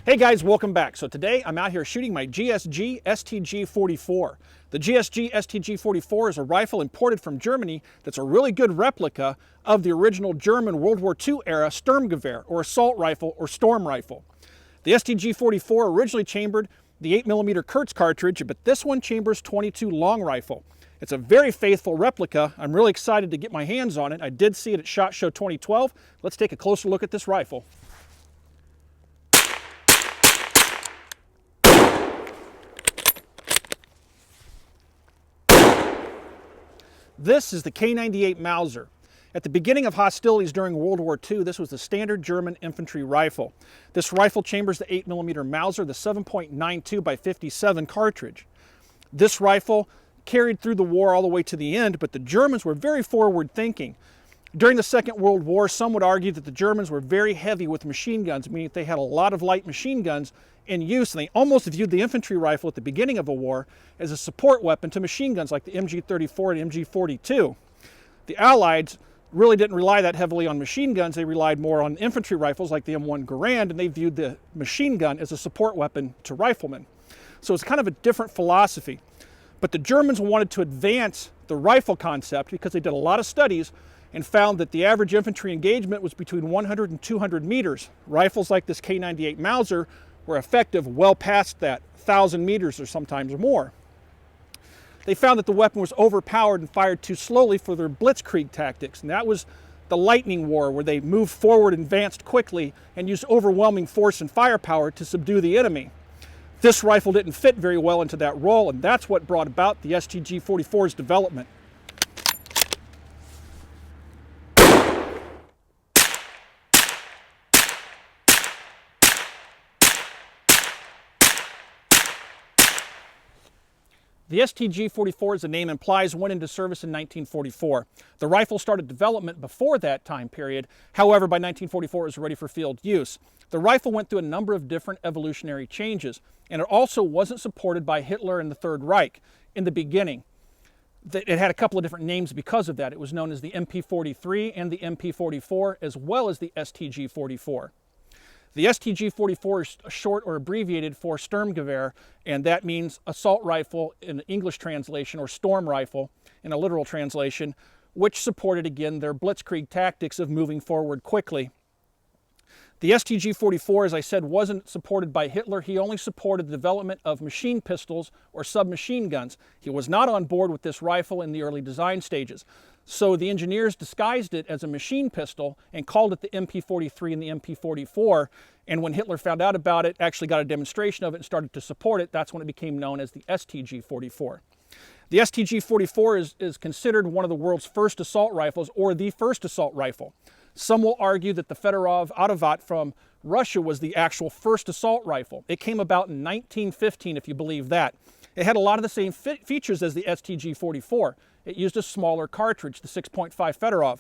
Hey guys, welcome back. So today I'm out here shooting my GSG StG44. The GSG StG44 is a rifle imported from Germany that's a really good replica of the original German World War II era sturmgewehr, or assault rifle, or storm rifle. The StG44 originally chambered the 8mm Kurz cartridge, but this one chambers .22 long rifle. It's a very faithful replica. I'm really excited to get my hands on it. I did see it at SHOT Show 2012. Let's take a closer look at this rifle. This is the K98 Mauser. At the beginning of hostilities during World War II, this was the standard German infantry rifle. This rifle chambers the 8mm Mauser, the 7.92 by 57 cartridge. This rifle carried through the war all the way to the end, but the Germans were very forward-thinking. During the Second World War, some would argue that the Germans were very heavy with machine guns, meaning they had a lot of light machine guns in use, and they almost viewed the infantry rifle at the beginning of a war as a support weapon to machine guns like the MG34 and MG42. The Allies really didn't rely that heavily on machine guns. They relied more on infantry rifles like the M1 Garand, and they viewed the machine gun as a support weapon to riflemen. So it's kind of a different philosophy. But the Germans wanted to advance the rifle concept because they did a lot of studies and found that the average infantry engagement was between 100 and 200 meters. Rifles like this K98 Mauser were effective well past that, 1,000 meters or sometimes more. They found that the weapon was overpowered and fired too slowly for their blitzkrieg tactics, and that was the lightning war, where they moved forward, advanced quickly, and used overwhelming force and firepower to subdue the enemy. This rifle didn't fit very well into that role, and that's what brought about the StG44's development. The StG44, as the name implies, went into service in 1944. The rifle started development before that time period. However, by 1944 it was ready for field use. The rifle went through a number of different evolutionary changes, and it also wasn't supported by Hitler and the Third Reich in the beginning. It had a couple of different names because of that. It was known as the MP43 and the MP44, as well as the StG44. The StG44 is short or abbreviated for sturmgewehr, and that means assault rifle in the English translation, or storm rifle in a literal translation, which supported, again, their blitzkrieg tactics of moving forward quickly. The StG44, as I said, wasn't supported by Hitler. He only supported the development of machine pistols or submachine guns. He was not on board with this rifle in the early design stages. So the engineers disguised it as a machine pistol and called it the MP43 and the MP44. And when Hitler found out about it, actually got a demonstration of it and started to support it, that's when it became known as the StG44. The StG44 is considered one of the world's first assault rifles, or the first assault rifle. Some will argue that the Fedorov Autovat from Russia was the actual first assault rifle. It came about in 1915, if you believe that. It had a lot of the same features as the StG44. It used a smaller cartridge, the 6.5 Fedorov.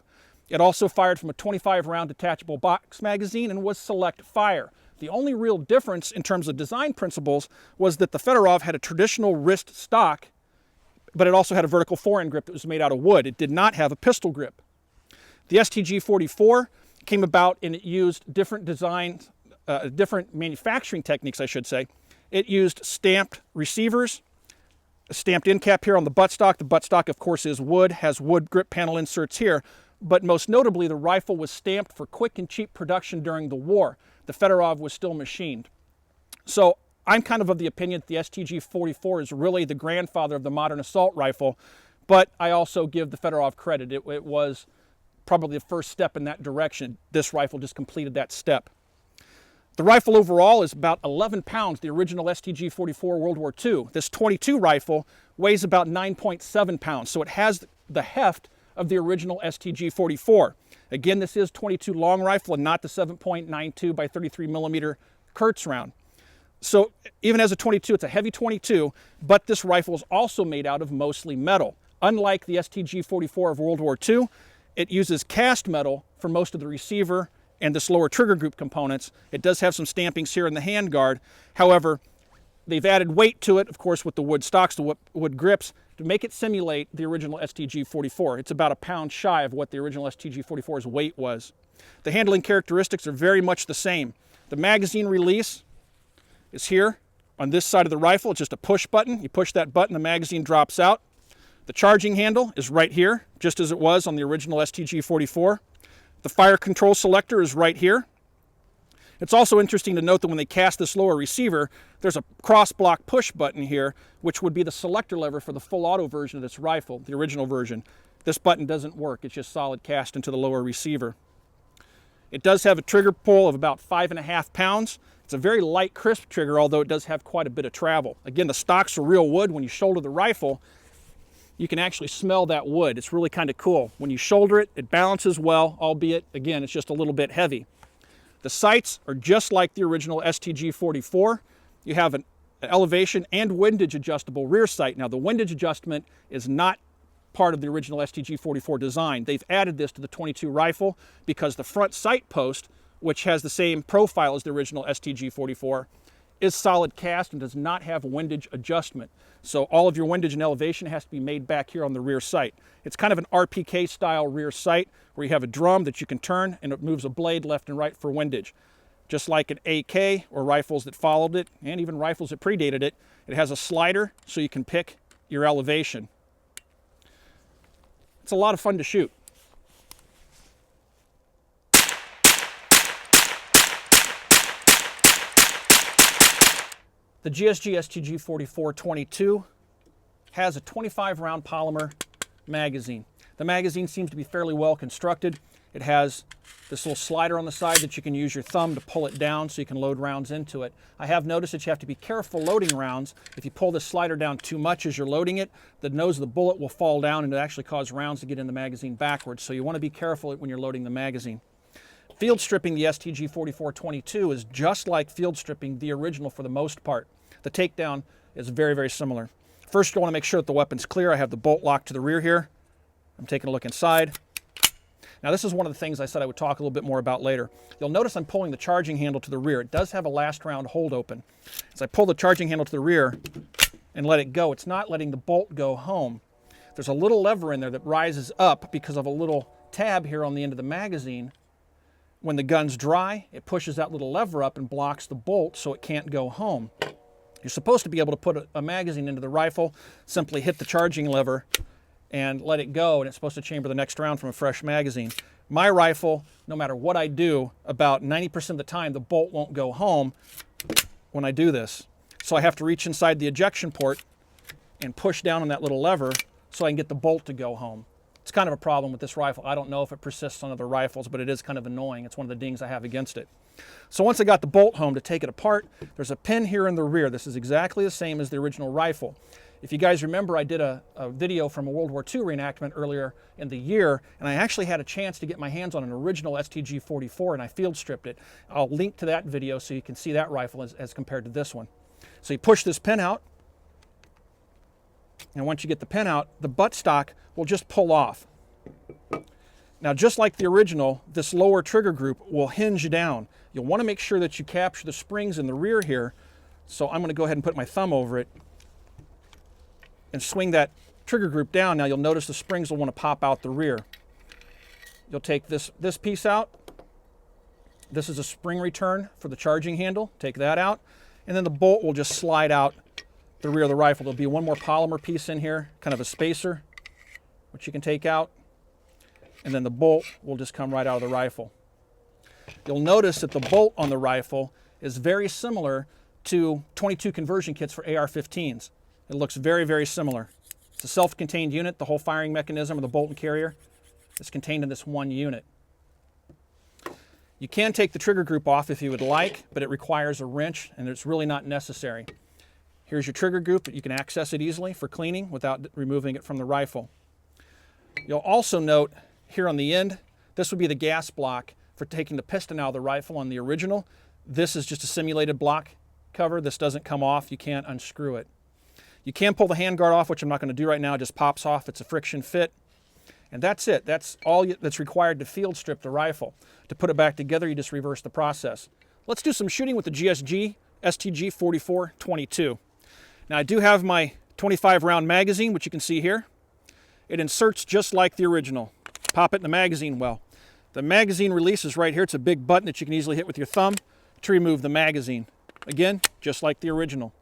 It also fired from a 25-round detachable box magazine and was select fire. The only real difference in terms of design principles was that the Fedorov had a traditional wrist stock, but it also had a vertical forend grip that was made out of wood. It did not have a pistol grip. The StG44 came about, and it used different designs, different manufacturing techniques, I should say. It used stamped receivers, a stamped end cap here on the buttstock. The buttstock, of course, is wood, has wood grip panel inserts here, but most notably, the rifle was stamped for quick and cheap production during the war. The Fedorov was still machined. So I'm kind of the opinion that the StG44 is really the grandfather of the modern assault rifle, but I also give the Fedorov credit. It was probably the first step in that direction. This rifle just completed that step. The rifle overall is about 11 pounds, the original StG44 World War II. This .22 rifle weighs about 9.7 pounds, so it has the heft of the original StG44. Again, this is .22 long rifle and not the 7.92 by 33mm Kurz round. So even as a .22, it's a heavy .22, but this rifle is also made out of mostly metal. Unlike the StG44 of World War II, it uses cast metal for most of the receiver and this lower trigger group components. It does have some stampings here in the handguard. However, they've added weight to it, of course, with the wood stocks, the wood grips, to make it simulate the original StG44. It's about a pound shy of what the original StG44's weight was. The handling characteristics are very much the same. The magazine release is here on this side of the rifle. It's just a push button. You push that button, the magazine drops out. The charging handle is right here, just as it was on the original StG44. The fire control selector is right here. It's also interesting to note that when they cast this lower receiver, there's a cross-block push button here, which would be the selector lever for the full auto version of this rifle, the original version. This button doesn't work. It's just solid cast into the lower receiver. It does have a trigger pull of about 5.5 pounds. It's a very light, crisp trigger, although it does have quite a bit of travel. Again, the stocks are real wood. When you shoulder the rifle, you can actually smell that wood. It's really kind of cool. When you shoulder it, it balances well, albeit, again, it's just a little bit heavy. The sights are just like the original StG44. You have an elevation and windage adjustable rear sight. Now, the windage adjustment is not part of the original StG44 design. They've added this to the 22 rifle because the front sight post, which has the same profile as the original StG44, is solid cast and does not have windage adjustment. So all of your windage and elevation has to be made back here on the rear sight. It's kind of an RPK style rear sight where you have a drum that you can turn and it moves a blade left and right for windage. Just like an AK or rifles that followed it, and even rifles that predated it, it has a slider so you can pick your elevation. It's a lot of fun to shoot. The GSG StG44-22 has a 25-round polymer magazine. The magazine seems to be fairly well constructed. It has this little slider on the side that you can use your thumb to pull it down so you can load rounds into it. I have noticed that you have to be careful loading rounds. If you pull this slider down too much as you're loading it, the nose of the bullet will fall down and it actually cause rounds to get in the magazine backwards. So you want to be careful when you're loading the magazine. Field stripping the StG44-22 is just like field stripping the original for the most part. The takedown is very, very similar. First, you want to make sure that the weapon's clear. I have the bolt locked to the rear here. I'm taking a look inside. Now, this is one of the things I said I would talk a little bit more about later. You'll notice I'm pulling the charging handle to the rear. It does have a last round hold open. As I pull the charging handle to the rear and let it go, it's not letting the bolt go home. There's a little lever in there that rises up because of a little tab here on the end of the magazine. When the gun's dry, it pushes that little lever up and blocks the bolt so it can't go home. You're supposed to be able to put a magazine into the rifle, simply hit the charging lever and let it go, and it's supposed to chamber the next round from a fresh magazine. My rifle, no matter what I do, about 90% of the time the bolt won't go home when I do this. So I have to reach inside the ejection port and push down on that little lever so I can get the bolt to go home. It's kind of a problem with this rifle. I don't know if it persists on other rifles, but it is kind of annoying. It's one of the dings I have against it. So once I got the bolt home to take it apart, there's a pin here in the rear. This is exactly the same as the original rifle. If you guys remember, I did a video from a World War II reenactment earlier in the year, and I actually had a chance to get my hands on an original StG44, and I field stripped it. I'll link to that video so you can see that rifle as compared to this one. So you push this pin out, and once you get the pin out, the buttstock will just pull off. Now, just like the original, this lower trigger group will hinge down. You'll want to make sure that you capture the springs in the rear here. So I'm going to go ahead and put my thumb over it and swing that trigger group down. Now you'll notice the springs will want to pop out the rear. You'll take this piece out. This is a spring return for the charging handle. Take that out. And then the bolt will just slide out the rear of the rifle. There'll be one more polymer piece in here, kind of a spacer, which you can take out. And then the bolt will just come right out of the rifle. You'll notice that the bolt on the rifle is very similar to 22 conversion kits for AR-15s. It looks very, very similar. It's a self-contained unit. The whole firing mechanism of the bolt and carrier is contained in this one unit. You can take the trigger group off if you would like, but it requires a wrench, and it's really not necessary. Here's your trigger group, but you can access it easily for cleaning without removing it from the rifle. You'll also note here on the end, this would be the gas block for taking the piston out of the rifle on the original. This is just a simulated block cover. This doesn't come off. You can't unscrew it. You can pull the handguard off, which I'm not going to do right now. It just pops off. It's a friction fit. And that's it. That's all that's required to field strip the rifle. To put it back together, you just reverse the process. Let's do some shooting with the GSG StG44-22. Now, I do have my 25-round magazine, which you can see here. It inserts just like the original. Pop it in the magazine well. The magazine release is right here. It's a big button that you can easily hit with your thumb to remove the magazine. Again, just like the original.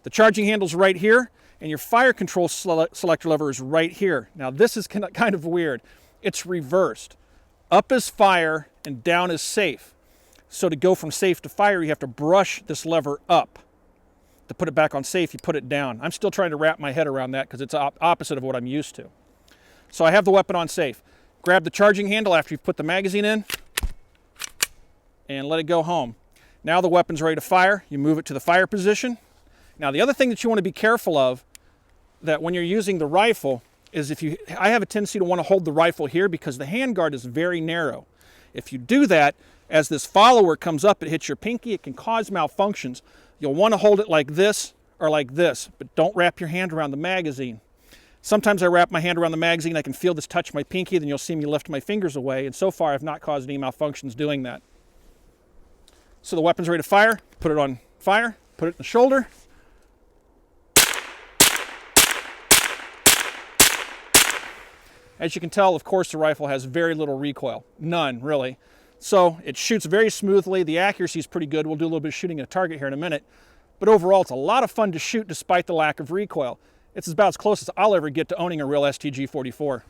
The charging handle's right here, and your fire control selector lever is right here. Now this is kind of weird. It's reversed. Up is fire and down is safe. So to go from safe to fire, you have to brush this lever up. To put it back on safe, you put it down. I'm still trying to wrap my head around that because it's opposite of what I'm used to. So I have the weapon on safe. Grab the charging handle after you've put the magazine in and let it go home. Now the weapon's ready to fire. You move it to the fire position. Now the other thing that you want to be careful of, that when you're using the rifle, is I have a tendency to want to hold the rifle here because the handguard is very narrow. If you do that, as this follower comes up, it hits your pinky, it can cause malfunctions. You'll want to hold it like this or like this, but don't wrap your hand around the magazine. Sometimes I wrap my hand around the magazine, I can feel this touch my pinky, then you'll see me lift my fingers away, and so far I've not caused any malfunctions doing that. So the weapon's ready to fire, put it on fire, put it in the shoulder. As you can tell, of course, the rifle has very little recoil, none really. So it shoots very smoothly, the accuracy is pretty good. We'll do a little bit of shooting at a target here in a minute. But overall, it's a lot of fun to shoot despite the lack of recoil. It's about as close as I'll ever get to owning a real StG44.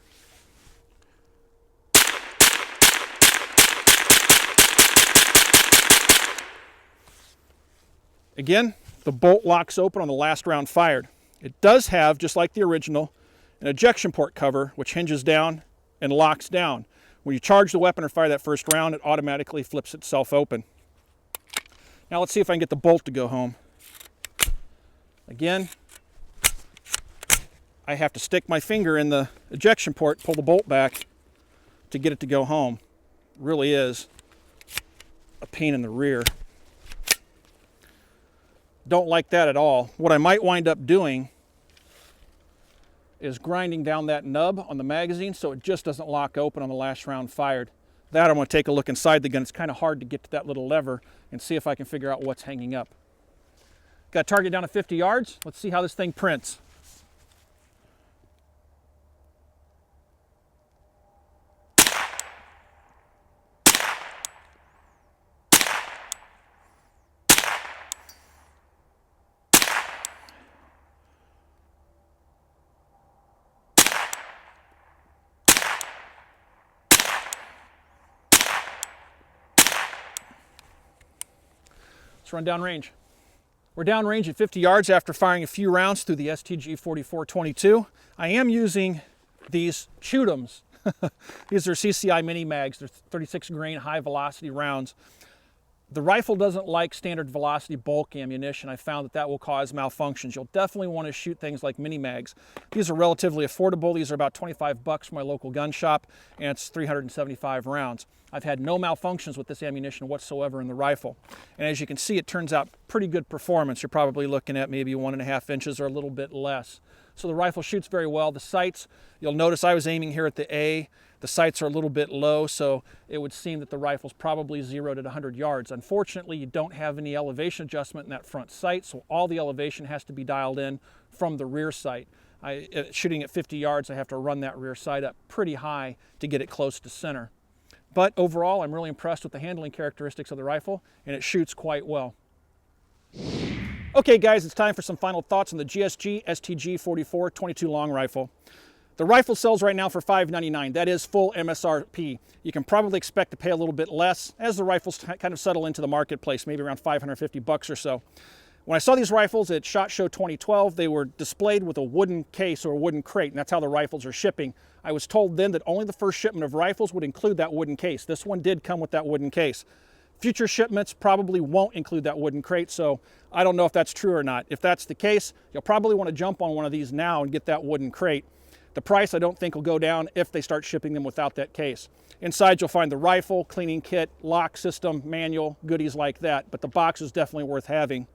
Again, the bolt locks open on the last round fired. It does have, just like the original, an ejection port cover which hinges down and locks down. When you charge the weapon or fire that first round, it automatically flips itself open. Now let's see if I can get the bolt to go home. Again, I have to stick my finger in the ejection port, pull the bolt back to get it to go home. It really is a pain in the rear. Don't like that at all. What I might wind up doing is grinding down that nub on the magazine so it just doesn't lock open on the last round fired. That I'm going to take a look inside the gun. It's kind of hard to get to that little lever and see if I can figure out what's hanging up. Got target down to 50 yards. Let's see how this thing prints. Let's run down range. We're down range at 50 yards after firing a few rounds through the StG4422. I am using these Shoot'ems. These are CCI mini mags. They're 36 grain high velocity rounds. The rifle doesn't like standard velocity bulk ammunition. I found that will cause malfunctions. You'll definitely want to shoot things like mini mags. These are relatively affordable. These are about 25 bucks from my local gun shop, and it's 375 rounds. I've had no malfunctions with this ammunition whatsoever in the rifle. And as you can see, it turns out pretty good performance. You're probably looking at maybe 1.5 inches or a little bit less. So the rifle shoots very well. The sights, you'll notice I was aiming here at the A. The sights are a little bit low, so it would seem that the rifle's probably zeroed at 100 yards. Unfortunately, you don't have any elevation adjustment in that front sight, so all the elevation has to be dialed in from the rear sight. Shooting at 50 yards, I have to run that rear sight up pretty high to get it close to center. But overall, I'm really impressed with the handling characteristics of the rifle, and it shoots quite well. Okay guys, it's time for some final thoughts on the GSG StG44 22 long rifle. The rifle sells right now for $599. That is full MSRP. You can probably expect to pay a little bit less as the rifles kind of settle into the marketplace, maybe around 550 bucks or so. When I saw these rifles at SHOT Show 2012, they were displayed with a wooden case or a wooden crate, and that's how the rifles are shipping. I was told then that only the first shipment of rifles would include that wooden case. This one did come with that wooden case. Future shipments probably won't include that wooden crate, so I don't know if that's true or not. If that's the case, you'll probably want to jump on one of these now and get that wooden crate. The price I don't think will go down if they start shipping them without that case. Inside you'll find the rifle, cleaning kit, lock system, manual, goodies like that, but the box is definitely worth having.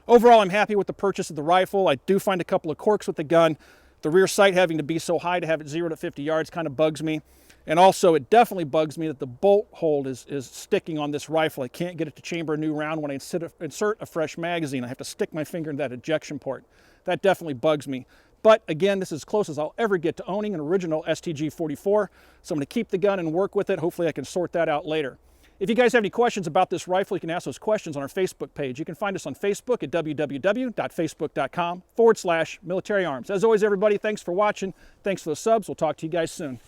Overall, I'm happy with the purchase of the rifle. I do find a couple of quirks with the gun. The rear sight having to be so high to have it 0 to 50 yards kind of bugs me. And also, it definitely bugs me that the bolt hold is sticking on this rifle. I can't get it to chamber a new round when I insert a fresh magazine. I have to stick my finger in that ejection port. That definitely bugs me. But again, this is as close as I'll ever get to owning an original StG44. So I'm going to keep the gun and work with it. Hopefully I can sort that out later. If you guys have any questions about this rifle, you can ask those questions on our Facebook page. You can find us on Facebook at www.facebook.com/military arms. As always, everybody, thanks for watching. Thanks for the subs. We'll talk to you guys soon.